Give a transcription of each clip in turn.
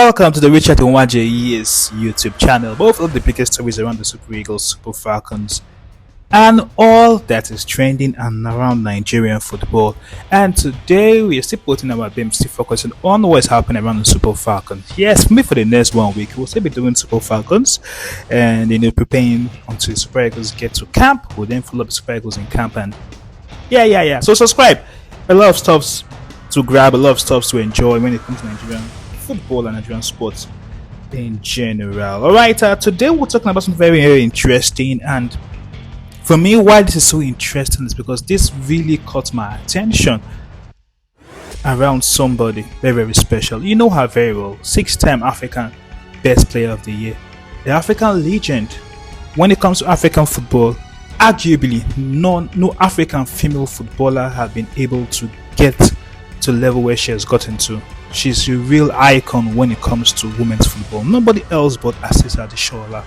Welcome to the Richard Nwajeyi's YouTube channel. Both of the biggest stories around the Super Eagles, Super Falcons, and all that is trending and around Nigerian football. And today we are still putting our beam, still focusing on what is happening around the Super Falcons. Yes, for me for the next 1 week, we'll still be doing Super Falcons and preparing until the Super Eagles get to camp. We'll then follow the Super Eagles in camp and yeah. So subscribe. A lot of stuffs to grab, a lot of stuff to enjoy when it comes to Nigerian football and Nigerian sports in general. Alright, today we're talking about something very interesting, and for me why this is so interesting is because this really caught my attention around somebody very special. You know her very well. 6-time African best player of the year, the African legend. When it comes to African football, arguably no African female footballer have been able to get to the level where she has gotten to. She's a real icon when it comes to women's football. Nobody else but Asisat Oshoala.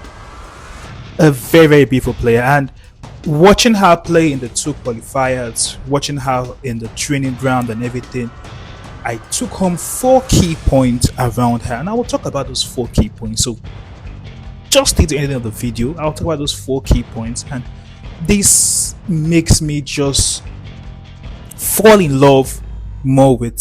A very beautiful player, and watching her play in the 2 qualifiers, watching her in the training ground and everything, I took home 4 key points around her, and I will talk about those 4 key points. So just stay to the end of the video. I'll talk about those 4 key points, and this makes me just fall in love more with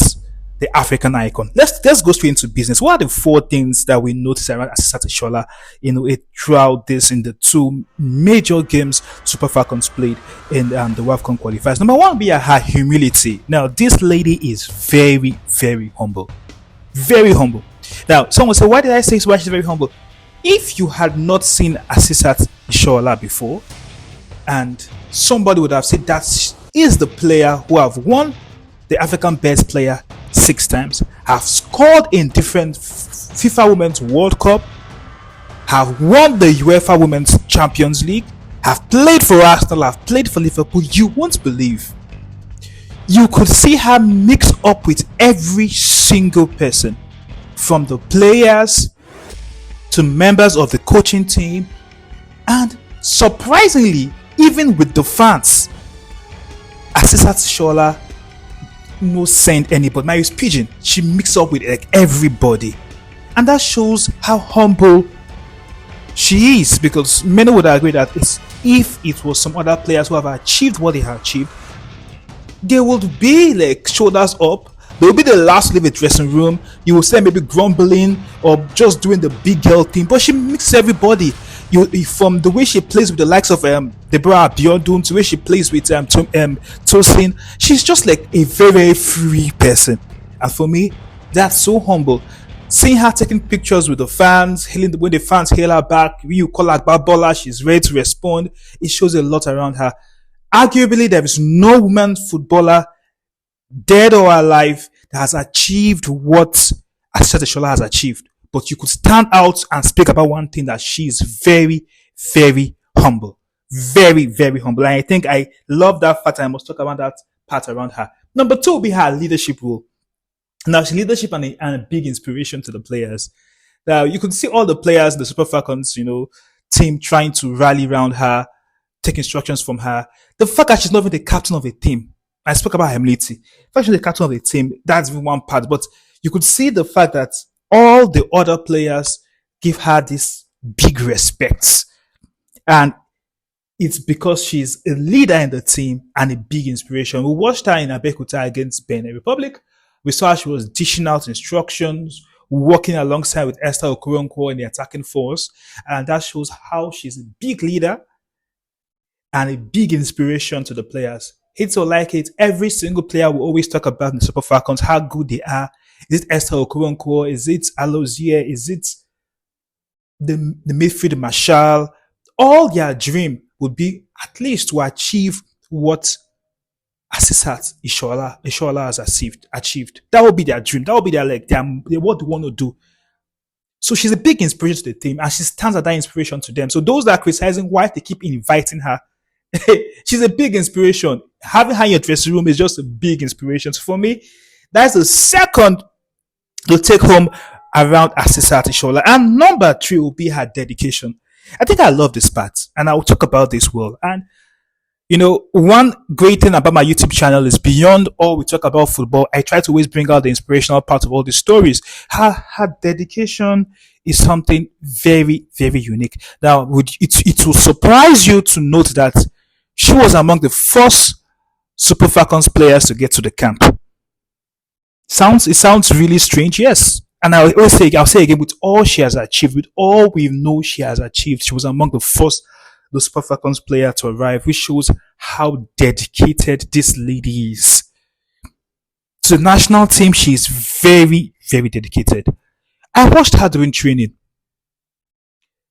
the African icon. Let's go straight into business. What are the 4 things that we notice around Asisat Oshoala throughout this in the 2 major games Super Falcons played in the WAFCON qualifiers? Number 1 be her humility. Now, this lady is very humble. Very humble. Now, someone say, why did I say why she's very humble? If you had not seen Asisat Oshoala before, and somebody would have said that is the player who have won the African best player 6 times, have scored in different FIFA Women's World Cup, have won the UEFA Women's Champions League, have played for Arsenal, have played for Liverpool, you won't believe. You could see her mix up with every single person, from the players to members of the coaching team, and surprisingly, even with the fans. Asisat Oshoala no send anybody. My pigeon, she mixed up with like everybody, and that shows how humble she is, because many would agree that if it was some other players who have achieved what they have achieved, they would be like shoulders up. They will be the last to leave the dressing room. You will say maybe grumbling or just doing the big girl thing, but she mixes everybody. From the way she plays with the likes of Deborah Abiodun to the way she plays with Tosin, she's just like a very free person. And for me, that's so humble. Seeing her taking pictures with the fans, when the fans hail her back, when you call her Babola, she's ready to respond. It shows a lot around her. Arguably, there is no woman footballer, dead or alive, that has achieved what Asisat Oshoala has achieved. But you could stand out and speak about one thing, that she is very humble. Very humble. And I think I love that fact, and I must talk about that part around her. Number 2 will be her leadership role. Now, she's leadership and a big inspiration to the players. Now, you could see all the players, the Super Falcons, team trying to rally around her, take instructions from her. The fact that she's not even the captain of a team. I spoke about her humility. The fact she's the captain of a team, that's even one part. But you could see the fact that all the other players give her this big respect, and it's because she's a leader in the team and a big inspiration. We watched her in Abeokuta against Benin Republic. We saw she was dishing out instructions, working alongside with Esther Okoronkwo in the attacking force, and that shows how she's a big leader and a big inspiration to the players. Hate or like it, every single player will always talk about in the Super Falcons how good they are. Is it Esther Okoronkwo? Is it Alozie? Is it the midfield Marshall? All their dream would be at least to achieve what Asisat Oshoala has achieved. That would be their dream. That would be what they want to do. So she's a big inspiration to the team, and she stands as that inspiration to them. So those that are criticizing why they keep inviting her, she's a big inspiration. Having her in your dressing room is just a big inspiration. So for me, that's the second to take home around Asisat Oshoala. And number 3 will be her dedication. I think I love this part, and I will talk about this well. And One great thing about my YouTube channel is beyond all we talk about football, I try to always bring out the inspirational part of all the stories. Her dedication is something very, very unique. Now, it will surprise you to note that she was among the first Super Falcons players to get to the camp. It sounds really strange, yes. And I'll say again, with all she has achieved, with all we know she has achieved, she was among the first the Super Falcons player to arrive, which shows how dedicated this lady is. To the national team, she is very, very dedicated. I watched her during training.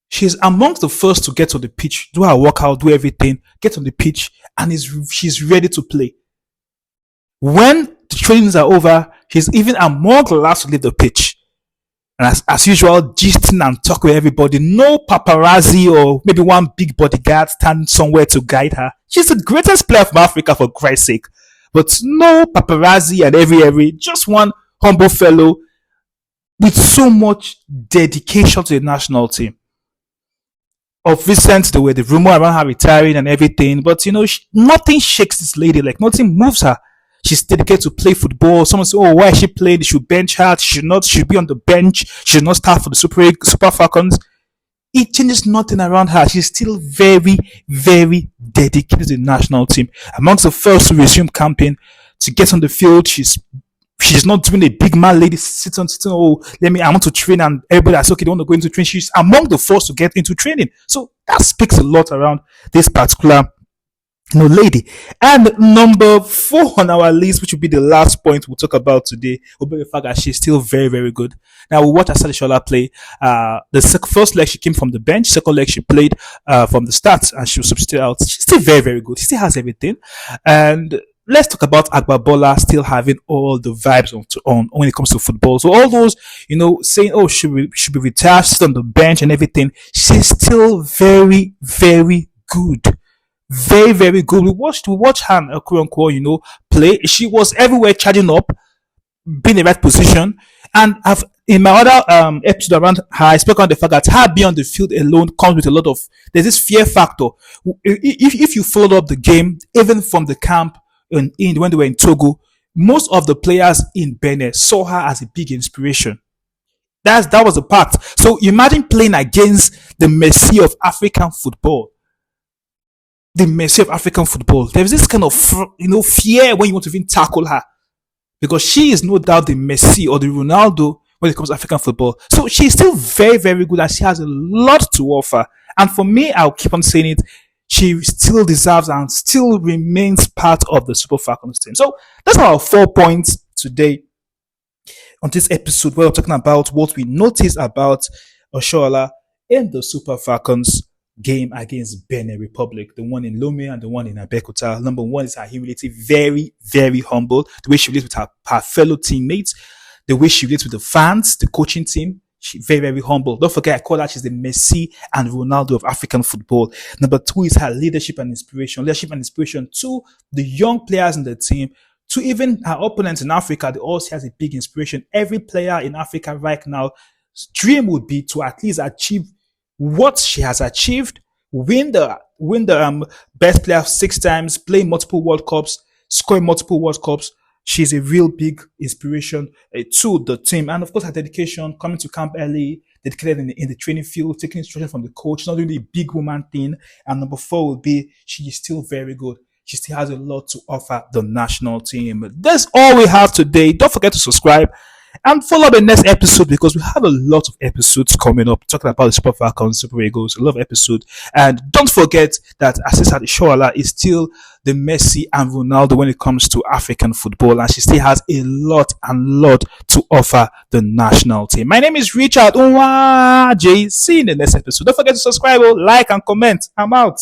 She's amongst the first to get on the pitch, do her workout, do everything, get on the pitch, and she's ready to play. When the trainings are over, she's even among the last to leave the pitch. And as usual, gisting and talk with everybody. No paparazzi or maybe one big bodyguard standing somewhere to guide her. She's the greatest player from Africa, for Christ's sake. But no paparazzi and every just one humble fellow with so much dedication to the national team. Of recent, there were the rumor around her retiring and everything, but nothing shakes this lady, like nothing moves her. She's dedicated to play football. Someone say, "Oh, why is she playing? They should bench her. She should not. She should be on the bench. She should not start for the Super Falcons." It changes nothing around her. She's still very, very dedicated to the national team. Amongst the first to resume camping, to get on the field, she's not doing a big man lady sitting. Oh, I want to train, and everybody that's okay, they want to go into training. She's among the first to get into training. So that speaks a lot around this particular lady. And number 4 on our list, which will be the last point we'll talk about today, will be the fact that she's still very, very good. Now we watch Asisat Oshoala play. The first leg she came from the bench, second leg she played from the start, and she was substituted out. She's still very, very good. She still has everything. And let's talk about Agbabola still having all the vibes on when it comes to football. So all those, saying, "Oh, should be retired, sit on the bench and everything," she's still very, very good. Very, very good. We watched her, quote unquote, play. She was everywhere charging up, being in the right position. And in my other episode around her, I spoke on the fact that her being on the field alone comes with a lot of, there's this fear factor. If you followed up the game, even from the camp when they were in Togo, most of the players in Benin saw her as a big inspiration. That was the part. So imagine playing against the Messi of African football. The Messi of African football. There's this kind of fear when you want to even tackle her, because she is no doubt the Messi or the Ronaldo when it comes to African football. So she's still very, very good, and she has a lot to offer. And for me, I'll keep on saying it, she still deserves and still remains part of the Super Falcons team. So that's our 4 points today on this episode, where we're talking about what we noticed about Oshoala in the Super Falcons game against Benin Republic, the one in Lome and the one in Abeokuta. Number 1 is her humility, very, very humble. The way she relates with her fellow teammates, the way she relates with the fans, the coaching team. She's very, very humble. Don't forget, I call her, she's the Messi and Ronaldo of African football. Number 2 is her leadership and inspiration. Leadership and inspiration to the young players in the team, to even her opponents in Africa. They all see as a big inspiration. Every player in Africa right now, dream would be to at least achieve what she has achieved, win the best player 6 times, play multiple World Cups, score multiple World Cups. She's a real big inspiration to the team. And of course, her dedication, coming to camp early, dedicated in the training field, taking instruction from the coach, not doing the big woman thing. And number 4 will be, she is still very good. She still has a lot to offer the national team. That's all we have today. Don't forget to subscribe and follow the next episode, because we have a lot of episodes coming up talking about the Super Falcons, Super Eagles, a lot of episodes. And don't forget that Asisat Oshoala is still the Messi and Ronaldo when it comes to African football, and she still has a lot to offer the national team. My name is Richard Unwaje. See you in the next episode. Don't forget to subscribe, like, and comment. I'm out.